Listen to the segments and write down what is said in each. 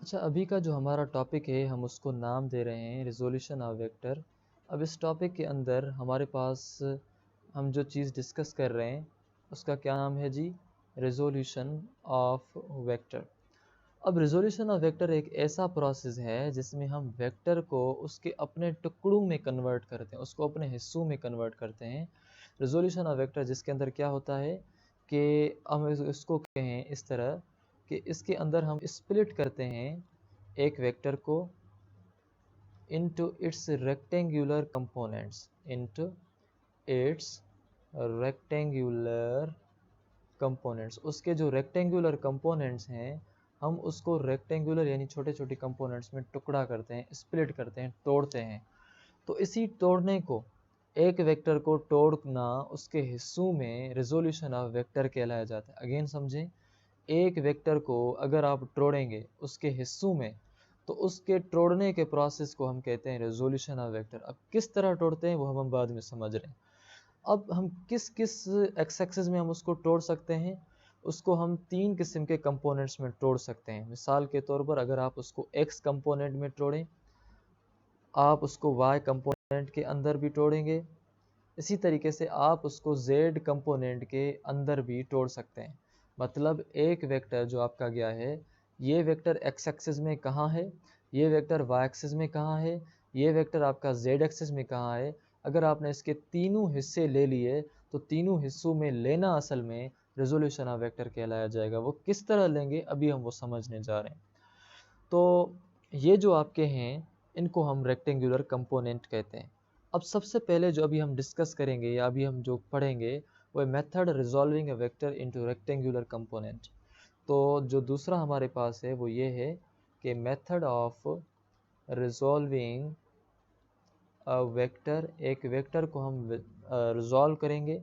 अच्छा, अभी का जो हमारा टॉपिक है हम उसको नाम दे रहे हैं रिजोल्यूशन ऑफ वेक्टर। अब इस टॉपिक के अंदर हमारे पास हम जो चीज़ डिस्कस कर रहे हैं उसका क्या नाम है जी? Resolution of vector. अब रिजोल्यूशन ऑफ वेक्टर एक ऐसा प्रोसेस है जिसमें हम वेक्टर को उसके अपने टुकड़ों में कन्वर्ट करते हैं, उसको अपने हिस्सों में कन्वर्ट करते हैं। रिजोल्यूशन ऑफ वेक्टर जिसके अंदर क्या होता है कि हम इसको कहें इस तरह कि इसके अंदर हम स्प्लिट करते हैं एक वेक्टर को into its rectangular components, into its rectangular components. उसके जो रेक्टेंगुलर कंपोनेंट्स हैं हम उसको रेक्टेंगुलर यानी छोटे छोटे कंपोनेंट्स में टुकड़ा करते हैं, स्प्लिट करते हैं, तोड़ते हैं। तो इसी तोड़ने को, एक वेक्टर को तोड़ना उसके हिस्सों में रिजोल्यूशन ऑफ वेक्टर कहलाया जाता है। अगेन समझें, एक वेक्टर को अगर आप तोड़ेंगे उसके हिस्सों में तो उसके तोड़ने के प्रोसेस को हम कहते हैं रिजोल्यूशन ऑफ वेक्टर। अब किस तरह तोड़ते हैं वो हम बाद में समझ रहे हैं। अब हम किस किस एक्स एक्सिस में हम उसको तोड़ सकते हैं, उसको हम तीन किस्म के कंपोनेंट्स में तोड़ सकते हैं। मिसाल के तौर पर अगर आप उसको एक्स कंपोनेंट में तोड़ें, आप उसको वाई कंपोनेंट के अंदर भी तोड़ेंगे, इसी तरीके से आप उसको जेड कंपोनेंट के अंदर भी तोड़ सकते हैं। मतलब एक वेक्टर जो आपका गया है, ये वेक्टर एक्स एक्सिस में कहाँ है, ये वेक्टर वाई एक्सिस में कहाँ है, ये वेक्टर आपका जेड एक्सिस में कहाँ है। अगर आपने इसके तीनों हिस्से ले लिए तो तीनों हिस्सों में लेना असल में रेजोल्यूशन ऑफ वेक्टर कहलाया जाएगा। वो किस तरह लेंगे अभी हम वो समझने जा रहे हैं। तो ये जो आपके हैं इनको हम रेक्टेंगुलर कंपोनेंट कहते हैं। अब सबसे पहले जो अभी हम डिस्कस करेंगे या अभी हम जो पढ़ेंगे वो method resolving a vector into rectangular component. तो जो दूसरा हमारे पास है वो ये है कि method of resolving a vector, एक वेक्टर को हम रिजॉल्व करेंगे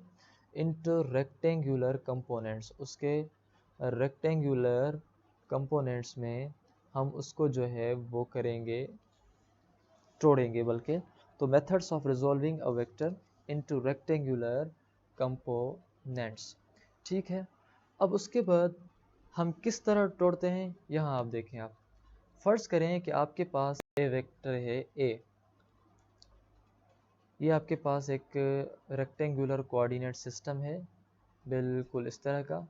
इनटू रेक्टेंगुलर कंपोनेंट्स, उसके रेक्टेंगुलर कंपोनेंट्स में हम उसको जो है वो करेंगे, तोड़ेंगे बल्कि। तो methods of resolving a vector into rectangular components, ठीक है। अब उसके बाद हम किस तरह तोड़ते हैं यहाँ आप देखें। आप फर्ज करें कि आपके पास ए वेक्टर है ए, ये आपके पास एक रेक्टेंगुलर कोऑर्डिनेट सिस्टम है, बिल्कुल इस तरह का।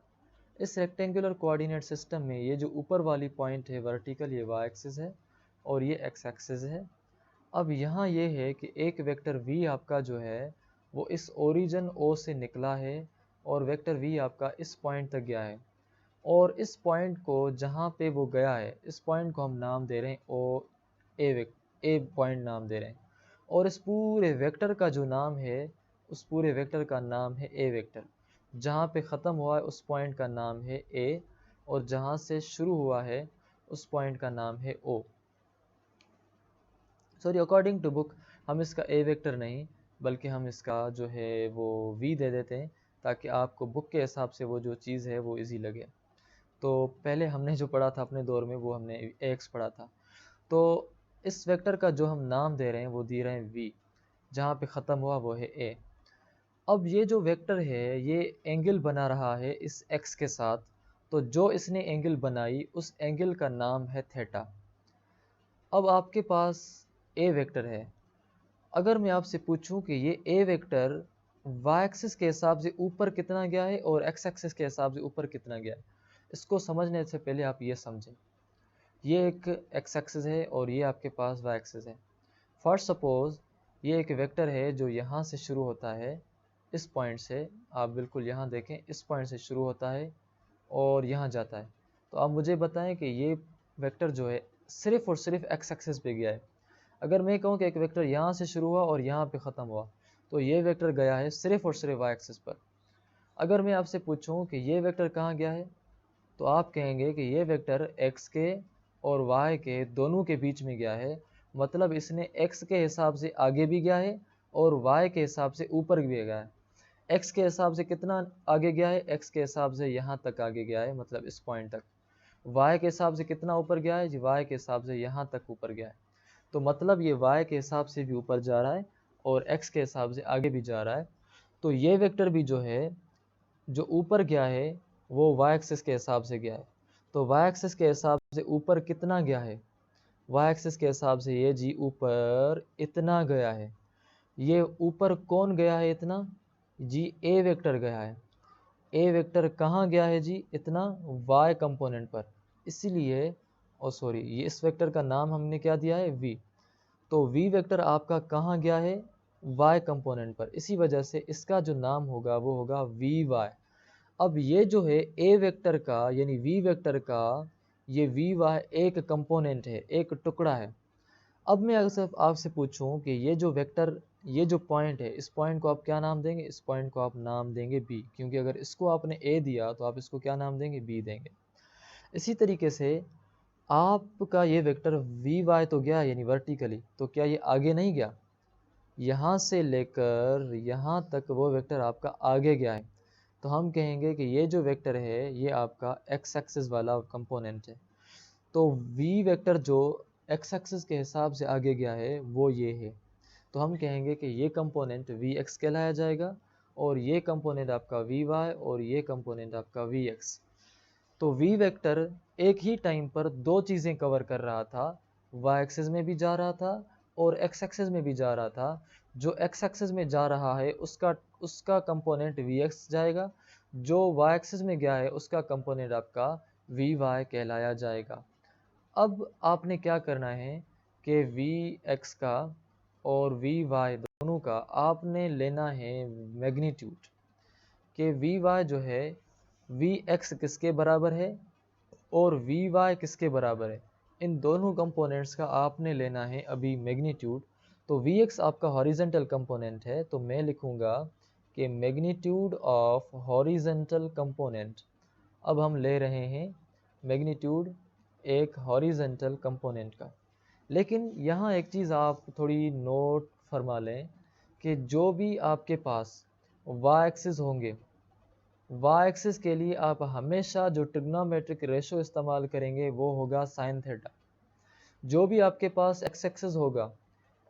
इस रेक्टेंगुलर कोऑर्डिनेट सिस्टम में ये जो ऊपर वाली पॉइंट है वर्टिकल, ये वाई एक्सिस है और ये एक्स एक्सिस है। अब यहाँ ये है कि एक वेक्टर v आपका जो है वो इस ओरिजिन O से निकला है और वेक्टर v आपका इस पॉइंट तक गया है। और इस पॉइंट को जहाँ पे वो गया है, इस पॉइंट को हम नाम दे रहे हैं ओ, ए पॉइंट नाम दे रहे हैं। और इस पूरे वेक्टर का जो नाम है, उस पूरे वेक्टर का नाम है ए वेक्टर। जहाँ पे ख़त्म हुआ है उस पॉइंट का नाम है ए, और जहाँ से शुरू हुआ है उस पॉइंट का नाम है ओ। सॉरी, अकॉर्डिंग टू बुक हम इसका ए वेक्टर नहीं बल्कि हम इसका जो है वो वी दे देते हैं, ताकि आपको बुक के हिसाब से वो जो चीज़ है वो इजी लगे। तो पहले हमने जो पढ़ा था अपने दौर में वो हमने एक्स पढ़ा था। तो इस वेक्टर का जो हम नाम दे रहे हैं वो दे रहे हैं वी, जहाँ पे ख़त्म हुआ वो है ए। अब ये जो वेक्टर है ये एंगल बना रहा है इस एक्स के साथ, तो जो इसने एंगल बनाई उस एंगल का नाम है थीटा। अब आपके पास ए वेक्टर है, अगर मैं आपसे पूछूं कि ये ए वेक्टर वाई एक्सिस के हिसाब से ऊपर कितना गया है और एक्स एक्सिस के हिसाब से ऊपर कितना गया है, इसको समझने से पहले आप ये समझें। ये एक एक्स एक्सिस है और ये आपके पास वाई एक्सिस है। फर्स्ट सपोज ये एक वेक्टर है जो यहाँ से शुरू होता है, इस पॉइंट से, आप बिल्कुल यहाँ देखें, इस पॉइंट से शुरू होता है और यहाँ जाता है। तो आप मुझे बताएं कि ये वेक्टर जो है सिर्फ और सिर्फ एक्स एक्सिस पे गया है। अगर मैं कहूँ कि एक वेक्टर यहाँ से शुरू हुआ और यहाँ पे ख़त्म हुआ, तो ये वेक्टर गया है सिर्फ और सिर्फ वाई एक्सिस पर। अगर मैं आपसे पूछूं कि ये वेक्टर कहाँ गया है, तो आप कहेंगे कि ये वेक्टर x के और y के दोनों के बीच में गया है। मतलब इसने x के हिसाब से आगे भी गया है और y के हिसाब से ऊपर भी गया है। x के हिसाब से कितना आगे गया है, x के हिसाब से यहाँ तक आगे गया है, मतलब इस पॉइंट तक। y के हिसाब से कितना ऊपर गया है जी, y के हिसाब से यहाँ तक ऊपर गया है। तो मतलब ये y के हिसाब से भी ऊपर जा रहा है और x के हिसाब से आगे भी जा रहा है। तो ये वेक्टर भी जो है जो ऊपर गया है वो y एक्सिस के हिसाब से गया है। तो वाई एक्सिस के हिसाब से ऊपर कितना गया है, वाई एक्सिस के हिसाब से ये जी ऊपर इतना गया है। ये ऊपर कौन गया है इतना, जी ए वेक्टर गया है। ए वेक्टर कहाँ गया है जी, इतना वाई कंपोनेंट पर। इसीलिए सॉरी, ये इस वेक्टर का नाम हमने क्या दिया है, वी। तो वी वेक्टर आपका कहाँ गया है, वाई कंपोनेंट पर। इसी वजह से इसका जो नाम होगा वो होगा वी वाई। अब ये जो है ए वेक्टर का यानी वी वेक्टर का, ये वी वाई एक कंपोनेंट है, एक टुकड़ा है। अब मैं अगर सिर्फ आपसे पूछूं कि ये जो वेक्टर, ये जो पॉइंट है, इस पॉइंट को आप क्या नाम देंगे, इस पॉइंट को आप नाम देंगे बी, क्योंकि अगर इसको आपने ए दिया तो आप इसको क्या नाम देंगे, बी देंगे। इसी तरीके से आपका ये वेक्टर वी वाई तो गया यानी वर्टिकली, तो क्या ये आगे नहीं गया, यहाँ से लेकर यहाँ तक वो वेक्टर आपका आगे गया है। तो हम कहेंगे कि ये जो वेक्टर है ये आपका एक्स एक्सिस वाला कंपोनेंट है। तो वी वेक्टर जो एक्स एक्सिस के हिसाब से आगे गया है वो ये है। तो हम कहेंगे कि ये कंपोनेंट वी एक्स कहलाया जाएगा, और ये कंपोनेंट आपका वी वाई, और ये कंपोनेंट आपका वी एक्स। तो वी वेक्टर एक ही टाइम पर दो चीज़ें कवर कर रहा था, वाई एक्सिस में भी जा रहा था और एक्स एक्सिस में भी जा रहा था। जो एक्स एक्सिस में जा रहा है उसका कंपोनेंट वी एक्स जाएगा, जो वाई एक्सिस में गया है उसका कंपोनेंट आपका वी वाई कहलाया जाएगा। अब आपने क्या करना है कि वी एक्स का और वी वाई दोनों का आपने लेना है मैग्नीट्यूड, कि वी वाई जो है वी एक्स किसके बराबर है और वी वाई किसके बराबर है। इन दोनों कंपोनेंट्स का आपने लेना है अभी मैग्नीट्यूड। तो वी एक्स आपका हॉरिजेंटल कंपोनेंट है, तो मैं लिखूँगा कि मैग्नीट्यूड ऑफ हॉरिजेंटल कंपोनेंट। अब हम ले रहे हैं मैग्नीट्यूड एक हॉरिजेंटल कंपोनेंट का। लेकिन यहाँ एक चीज़ आप थोड़ी नोट फरमा लें कि जो भी आपके पास वाई एक्सिस होंगे, वाई एक्सिस के लिए आप हमेशा जो ट्रिग्नोमेट्रिक रेशो इस्तेमाल करेंगे वो होगा साइन थीटा। जो भी आपके पास एक्स एक्सिस होगा,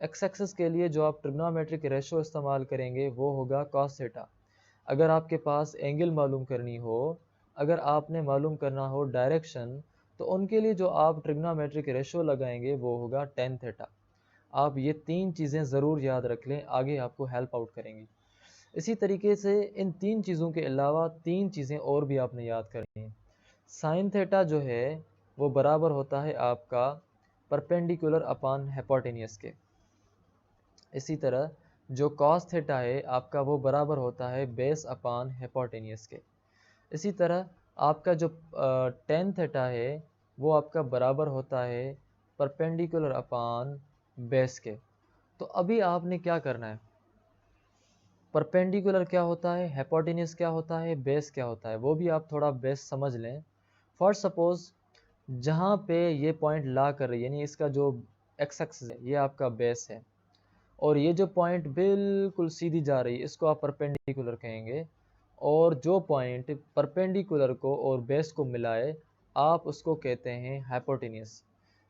एक्स एक्सिस के लिए जो आप ट्रिग्नोमेट्रिक रेशो इस्तेमाल करेंगे वो होगा कॉस थीटा। अगर आपके पास एंगल मालूम करनी हो, अगर आपने मालूम करना हो डायरेक्शन, तो उनके लिए जो आप ट्रिग्नोमेट्रिक रेशो लगाएंगे वो होगा टेन थीटा। आप ये तीन चीज़ें ज़रूर याद रख लें, आगे आपको हेल्प आउट करेंगी। इसी तरीके से इन तीन चीज़ों के अलावा तीन चीज़ें और भी आपने याद करनी है। साइन थीटा जो है वो बराबर होता है आपका परपेंडिकुलर अपान हाइपोटेन्यूस के। इसी तरह जो कॉस थीटा है आपका वो बराबर होता है बेस अपान हाइपोटेन्यूस के। इसी तरह आपका जो टेन थीटा है वो आपका बराबर होता है परपेंडिकुलर अपान बेस के। तो अभी आपने क्या करना है, परपेंडिकुलर क्या होता है, हाइपोटेन्यूस क्या होता है, बेस क्या होता है, वो भी आप थोड़ा बेस समझ लें। फॉर सपोज जहाँ पे ये पॉइंट ला कर रही है, यानी इसका जो एक्स एक्सिस है ये आपका बेस है, और ये जो पॉइंट बिल्कुल सीधी जा रही है इसको आप परपेंडिकुलर कहेंगे, और जो पॉइंट परपेंडिकुलर को और बेस को मिलाए आप उसको कहते हैं हाइपोटेन्यूस।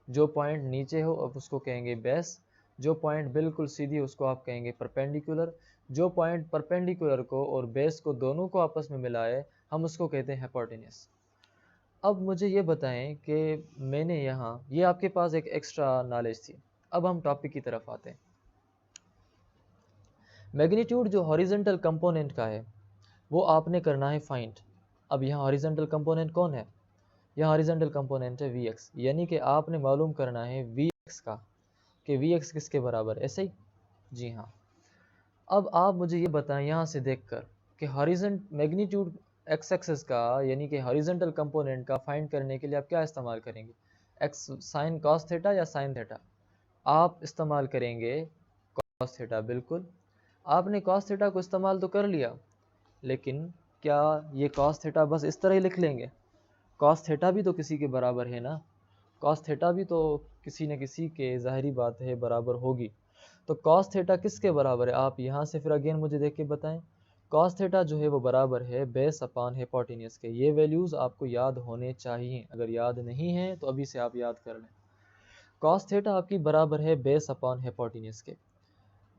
जो पॉइंट नीचे हो आप उसको कहेंगे बेस, जो पॉइंट बिल्कुल सीधी उसको आप कहेंगे परपेंडिकुलर, जो पॉइंट परपेंडिकुलर को और बेस को दोनों को आपस में मिलाए हम उसको कहते हैं हाइपोटेन्यूस। अब मुझे ये बताएं कि मैंने यहाँ ये आपके पास एक एक्स्ट्रा नॉलेज थी। अब हम टॉपिक की तरफ आते हैं। मैग्नीट्यूड जो हॉरिजेंटल कंपोनेंट का है वो आपने करना है फाइंड। अब यहाँ हॉरिजेंटल कंपोनेंट कौन है, यहाँ हॉरिजेंटल कंपोनेंट है वी एक्स, यानी कि आपने मालूम करना है वी एक्स का कि वी एक्स किसके बराबर है, ऐसे ही। जी हाँ। अब आप मुझे ये बताएं यहाँ से देखकर कि हॉरिजेंट मैग्नीट्यूड एक्स एक्सिस का यानी कि हॉरिजेंटल कंपोनेंट का फाइंड करने के लिए आप क्या इस्तेमाल करेंगे, एक्स साइन कॉस थीटा या साइन थीटा। आप इस्तेमाल करेंगे कॉस थीटा। बिल्कुल, आपने कॉस थीटा को इस्तेमाल तो कर लिया, लेकिन क्या ये कॉस थीटा बस इस तरह ही लिख लेंगे, कॉस थीटा भी तो किसी के बराबर है ना, कॉस थीटा भी तो किसी न किसी के ज़ाहिरी बात है बराबर होगी। तो कॉस थीटा किसके बराबर है, आप यहाँ से फिर अगेन मुझे देख के बताएं। कॉस थीटा जो है वो बराबर है बेस अपान हाइपोटेन्यूस के। ये वैल्यूज़ आपको याद होने चाहिए, अगर याद नहीं है तो अभी से आप याद कर लें। कॉस थीटा आपकी बराबर है बेस अपान हाइपोटेन्यूस के।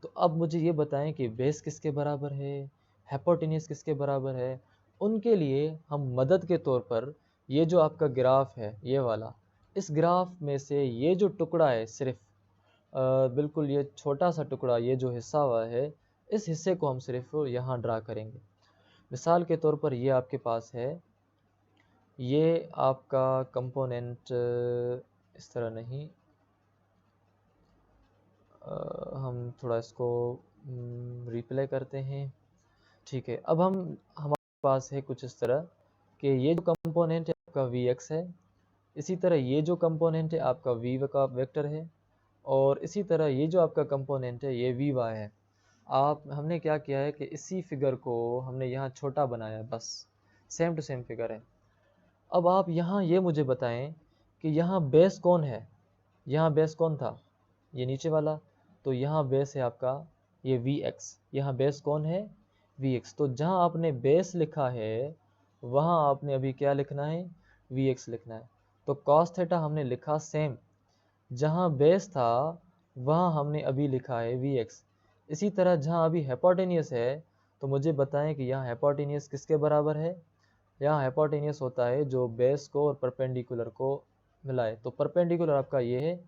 तो अब मुझे ये बताएं कि बेस किसके बराबर है, हाइपोटेन्यूस किसके बराबर है। उनके लिए हम मदद के तौर पर ये जो आपका ग्राफ है ये वाला, इस ग्राफ में से ये जो टुकड़ा है सिर्फ बिल्कुल ये छोटा सा टुकड़ा, ये जो हिस्सा हुआ है, इस हिस्से को हम सिर्फ यहाँ ड्रा करेंगे। मिसाल के तौर पर ये आपके पास है, ये आपका कंपोनेंट इस तरह नहीं, हम थोड़ा इसको रिप्ले करते हैं। ठीक है, अब हमारे पास है कुछ इस तरह कि ये जो कंपोनेंट है आपका Vx है, इसी तरह ये जो कंपोनेंट है आपका V का वेक्टर है, और इसी तरह ये जो आपका कंपोनेंट है ये Vy है। हमने क्या किया है कि इसी फिगर को हमने यहाँ छोटा बनाया, बस सेम टू सेम फिगर है। अब आप यहाँ ये मुझे बताएं कि यहाँ बेस कौन है, यहाँ बेस कौन था, ये नीचे वाला, तो यहाँ बेस है आपका ये Vx, यहाँ बेस कौन है Vx। तो जहाँ आपने बेस लिखा है वहाँ आपने अभी क्या लिखना है, Vx लिखना है। तो cos थीटा हमने लिखा सेम, जहाँ बेस था वहाँ हमने अभी लिखा है Vx। इसी तरह जहाँ अभी हाइपोटेन्यूस है, तो मुझे बताएं कि यहाँ हाइपोटेन्यूस किसके बराबर है। यहाँ हाइपोटेन्यूस होता है जो बेस को और परपेंडिकुलर को मिलाए। तो परपेंडिकुलर आपका ये है,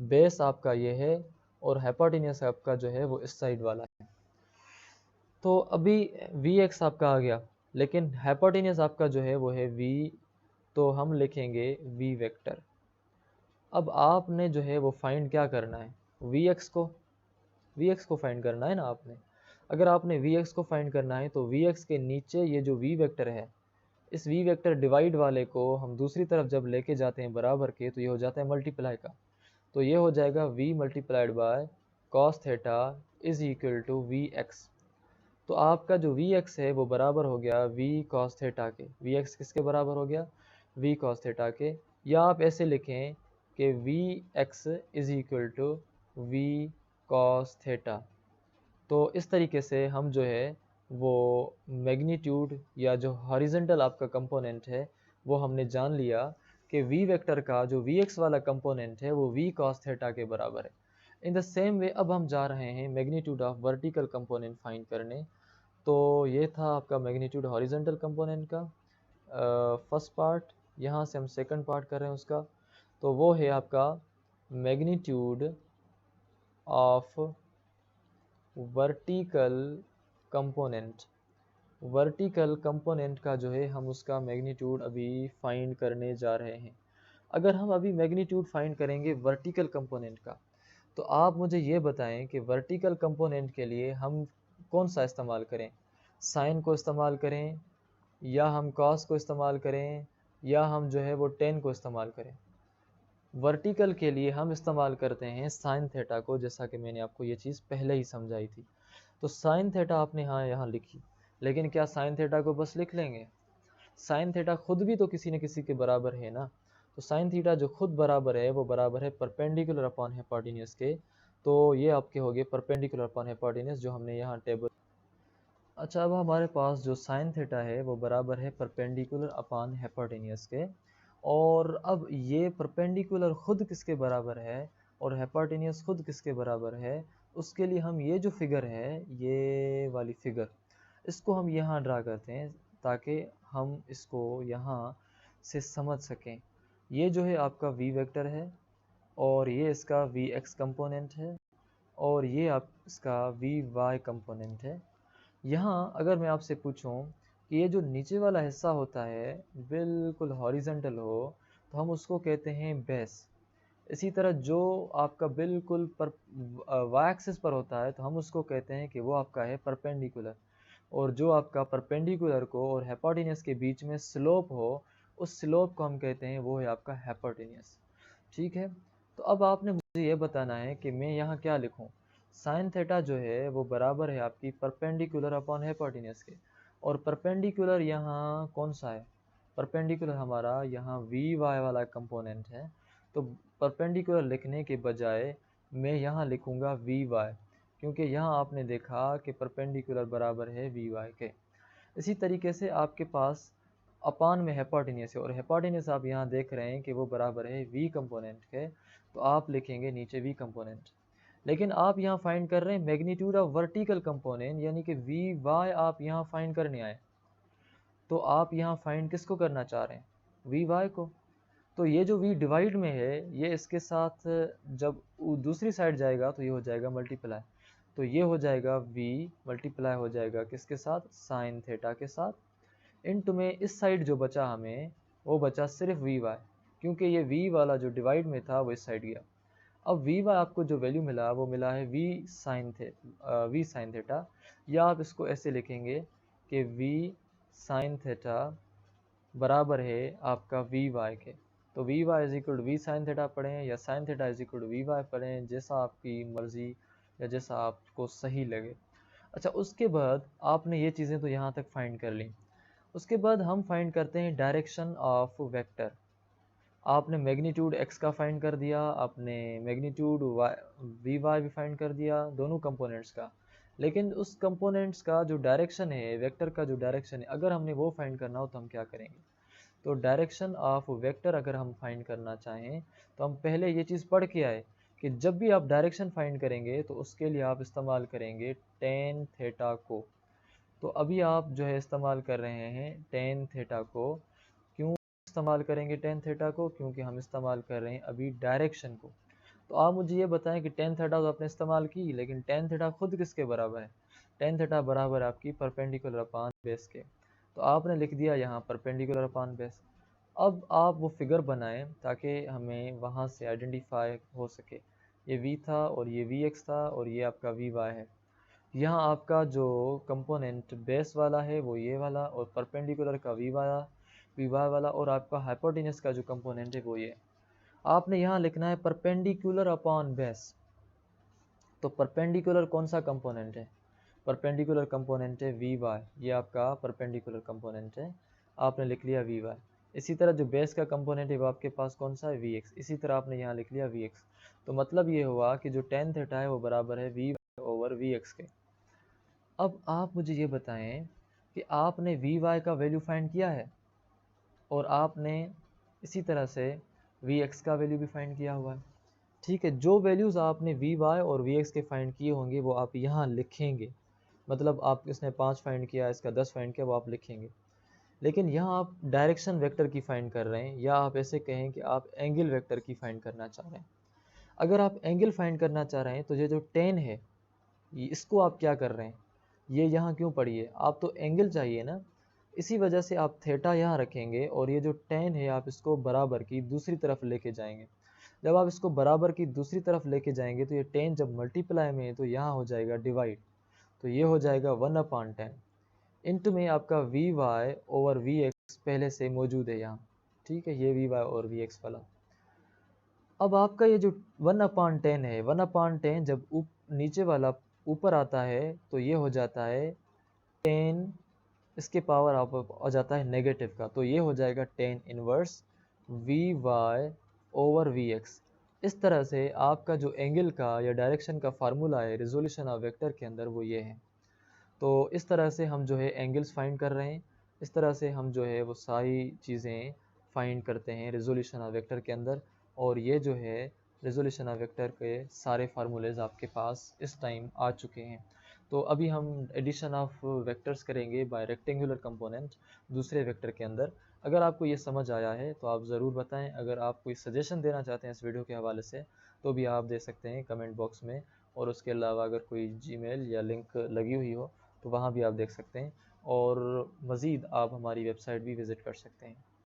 बेस आपका ये है, और हाइपोटेन्यूस आपका जो है वो इस साइड वाला है। तो अभी Vx आपका आ गया, लेकिन हाइपोटेन्यूस आपका जो है वो है V, तो हम लिखेंगे V वेक्टर। अब आपने जो है वो फाइंड क्या करना है, Vx को फाइंड करना है ना आपने। अगर आपने Vx को फाइंड करना है तो Vx के नीचे ये जो V वेक्टर है, इस V वेक्टर डिवाइड वाले को हम दूसरी तरफ जब लेके जाते हैं बराबर के, तो ये हो जाता है मल्टीप्लाई का। तो ये हो जाएगा V multiplied by cos theta is equal to Vx। तो आपका जो Vx है वो बराबर हो गया V cos थीटा के। Vx किसके बराबर हो गया, V cos थीटा के। या आप ऐसे लिखें कि Vx is equal to V cos theta. तो इस तरीके से हम जो है वो मैग्नीट्यूड या जो हॉरिजेंटल आपका कंपोनेंट है वो हमने जान लिया कि V वेक्टर का जो Vx वाला कंपोनेंट है वो V cos थीटा के बराबर है। इन द सेम वे अब हम जा रहे हैं magnitude of vertical component find करने। तो ये था आपका मैग्नीट्यूड हॉरिजेंटल कंपोनेंट का फर्स्ट पार्ट। यहाँ से हम सेकंड पार्ट कर रहे हैं उसका, तो वो है आपका magnitude of vertical component. Vertical component का जो है हम उसका मैग्नीट्यूड अभी फाइंड करने जा रहे हैं। अगर हम अभी मैग्नीट्यूड फाइंड करेंगे वर्टिकल कंपोनेंट का, तो आप मुझे ये बताएं कि वर्टिकल कंपोनेंट के लिए हम कौन सा इस्तेमाल करें, साइन को इस्तेमाल करें, या हम कॉस को इस्तेमाल करें, या हम जो है वो टेन को इस्तेमाल करें। वर्टिकल के लिए हम इस्तेमाल करते हैं साइन थीटा को, जैसा कि मैंने आपको ये चीज़ पहले ही समझाई थी। तो साइन थीटा आपने यहाँ लिखी, लेकिन क्या साइन थीटा को बस लिख लेंगे, साइन थीटा खुद भी तो किसी न किसी के बराबर है ना। तो साइन थीटा जो खुद बराबर है वो बराबर है परपेंडिकुलर अपॉन हाइपोटेन्यूस के। तो ये आपके हो गए परपेंडिकुलर अपॉन हाइपोटेन्यूस जो हमने यहाँ टेबल। अच्छा, अब हमारे पास जो साइन थीटा है वो बराबर है परपेंडिकुलर अपॉन हाइपोटेन्यूस के। और अब ये परपेंडिकुलर खुद किसके बराबर है और हाइपोटेन्यूस खुद किसके बराबर है, उसके लिए हम ये जो फिगर है, ये वाली फिगर, इसको हम यहाँ ड्रा करते हैं ताकि हम इसको यहाँ से समझ सकें। ये जो है आपका V वेक्टर है, और ये इसका Vx कंपोनेंट है, और ये आप इसका Vy कंपोनेंट है। यहाँ अगर मैं आपसे पूछूं कि ये जो नीचे वाला हिस्सा होता है बिल्कुल हॉरिजेंटल हो, तो हम उसको कहते हैं बेस। इसी तरह जो आपका बिल्कुल पर वाई एक्सिस पर होता है तो हम उसको कहते हैं कि वो आपका है परपेंडिकुलर। और जो आपका परपेंडिकुलर को और हाइपोटेन्यूस के बीच में स्लोप हो, उस स्लोप को हम कहते हैं वो है आपका हाइपोटेन्यूस। ठीक है, तो अब आपने मुझे ये बताना है कि मैं यहाँ क्या लिखूँ। साइन थीटा जो है वो बराबर है आपकी परपेंडिकुलर अपॉन हाइपोटेन्यूस के। और परपेंडिकुलर यहाँ कौन सा है, परपेंडिकुलर हमारा यहाँ वी वाई वाला कंपोनेंट है। तो परपेंडिकुलर लिखने के बजाय मैं यहाँ लिखूँगा वी वाई, क्योंकि यहाँ आपने देखा कि परपेंडिकुलर बराबर है वी वाई के। इसी तरीके से आपके पास अपान में हाइपोटेन्यूस है, और हाइपोटेन्यूस आप यहाँ देख रहे हैं कि वो बराबर है वी कंपोनेंट के, तो आप लिखेंगे नीचे वी कंपोनेंट। लेकिन आप यहाँ फाइंड कर रहे हैं मैग्नीट्यूड ऑफ वर्टिकल कंपोनेंट, यानी कि वी वाई आप यहाँ फाइंड करने आए। तो आप यहाँ फाइंड किसको करना चाह रहे हैं, वी वाई को। तो ये जो v डिवाइड में है ये इसके साथ जब दूसरी साइड जाएगा तो ये हो जाएगा मल्टीप्लाई। तो ये हो जाएगा v मल्टीप्लाई हो जाएगा किसके साथ, साइन थीटा के साथ। इनटू में इस साइड जो बचा हमें वो बचा सिर्फ वी वाई, क्योंकि ये v वाला जो डिवाइड में था वो इस साइड गया। अब वी वाई आपको जो वैल्यू मिला वो मिला है वी साइन थीटा, या आप इसको ऐसे लिखेंगे कि v साइन थीटा बराबर है आपका वी वाई के। तो V Y is equal to V sine theta पढ़ें या sine theta is equal to V Y पढ़ें, जैसा आपकी मर्जी या जैसा आपको सही लगे। अच्छा, उसके बाद आपने ये चीज़ें तो यहाँ तक फाइंड कर ली। उसके बाद हम फाइंड करते हैं डायरेक्शन ऑफ वेक्टर। आपने मैग्नीट्यूड x का फाइंड कर दिया, आपने मैग्नीट्यूड वी वाई भी फाइंड कर दिया, दोनों कंपोनेंट्स का। लेकिन उस कंपोनेंट्स का जो डायरेक्शन है, वेक्टर का जो डायरेक्शन है, अगर हमने वो फाइंड करना हो तो हम क्या करेंगे। तो डायरेक्शन ऑफ वेक्टर अगर हम फाइंड करना चाहें तो हम पहले ये चीज़ पढ़ के आए कि जब भी आप डायरेक्शन फाइंड करेंगे तो उसके लिए आप इस्तेमाल करेंगे टेन थीटा को। तो अभी आप जो है इस्तेमाल कर रहे हैं टेन थीटा को। क्यों इस्तेमाल करेंगे टेन थीटा को, क्योंकि हम इस्तेमाल कर रहे हैं अभी डायरेक्शन को। तो आप मुझे ये बताएं कि टेन थीटा तो आपने इस्तेमाल की, लेकिन टेन थीटा खुद किसके बराबर है। टेन थीटा बराबर आपकी परपेंडिकुलर अपान बेस के। तो आपने लिख दिया यहाँ परपेंडिकुलर अपान बेस। अब आप वो फिगर बनाएं ताकि हमें वहाँ से आइडेंटिफाई हो सके। ये v था और ये vx था और ये आपका vy है। यहाँ आपका जो कंपोनेंट बेस वाला है वो ये वाला, और परपेंडिकुलर का वी वाला, और आपका हाइपोटेनस का जो कंपोनेंट है वो ये। आपने यहाँ लिखना है परपेंडिकुलर अपॉन बेस। तो परपेंडिकुलर कौन सा कंपोनेंट है, परपेंडिकुलर कंपोनेंट है वी वाई, ये आपका परपेंडिकुलर कंपोनेंट है, आपने लिख लिया वी वाई। इसी तरह जो बेस का कंपोनेंट है वो आपके पास कौन सा है, वी एक्स, इसी तरह आपने यहाँ लिख लिया वी एक्स। तो मतलब ये हुआ कि जो टेन थीटा है वो बराबर है वी ओवर वी एक्स के। अब आप मुझे ये बताएं कि आपने वी वाई का वैल्यू फाइंड किया है और आपने इसी तरह से वी एक्स का वैल्यू भी फाइंड किया हुआ है। ठीक है, जो वैल्यूज़ आपने वी वाई और वी एक्स के फाइंड किए होंगे वो आप यहाँ लिखेंगे। मतलब आप इसने 5 फाइंड किया, इसका 10 फाइंड किया, वो आप लिखेंगे। लेकिन यहाँ आप डायरेक्शन वेक्टर की फाइंड कर रहे हैं, या आप ऐसे कहें कि आप एंगल वेक्टर की फाइंड करना चाह रहे हैं। अगर आप एंगल फाइंड करना चाह रहे हैं तो ये जो टेन है इसको आप क्या कर रहे हैं, ये यहाँ क्यों पड़ी है, आप तो एंगल चाहिए ना। इसी वजह से आप थीटा यहाँ रखेंगे और ये जो टेन है आप इसको बराबर की दूसरी तरफ लेके जाएंगे। जब आप इसको बराबर की दूसरी तरफ लेके जाएंगे तो ये टेन जब मल्टीप्लाई में है तो यहाँ हो जाएगा डिवाइड। तो ये हो जाएगा 1/10 इंटू में आपका V Y over V X पहले से मौजूद है यहाँ। ठीक है, ये वी वाई और वी एक्स वाला। अब आपका ये जो 1/10 है, 1/10 जब नीचे वाला ऊपर आता है तो ये हो जाता है 10, इसके पावर आप आ जाता है नेगेटिव का, तो ये हो जाएगा 10 inverse V Y over V X. इस तरह से आपका जो एंगल का या डायरेक्शन का फार्मूला है रिजोल्यूशन ऑफ वेक्टर के अंदर वो ये है। तो इस तरह से हम जो है एंगल्स फाइंड कर रहे हैं, इस तरह से हम जो है वो सारी चीज़ें फाइंड करते हैं रिजोल्यूशन ऑफ वेक्टर के अंदर। और ये जो है रिजोल्यूशन ऑफ वेक्टर के सारे फार्मूलेज आपके पास इस टाइम आ चुके हैं। तो अभी हम एडिशन ऑफ वेक्टर्स करेंगे बाय रेक्टेंगुलर कंपोनेंट दूसरे वेक्टर के अंदर। अगर आपको ये समझ आया है तो आप ज़रूर बताएं। अगर आप कोई सजेशन देना चाहते हैं इस वीडियो के हवाले से तो भी आप दे सकते हैं कमेंट बॉक्स में। और उसके अलावा अगर कोई जीमेल या लिंक लगी हुई हो तो वहाँ भी आप देख सकते हैं, और मज़ीद आप हमारी वेबसाइट भी विज़िट कर सकते हैं।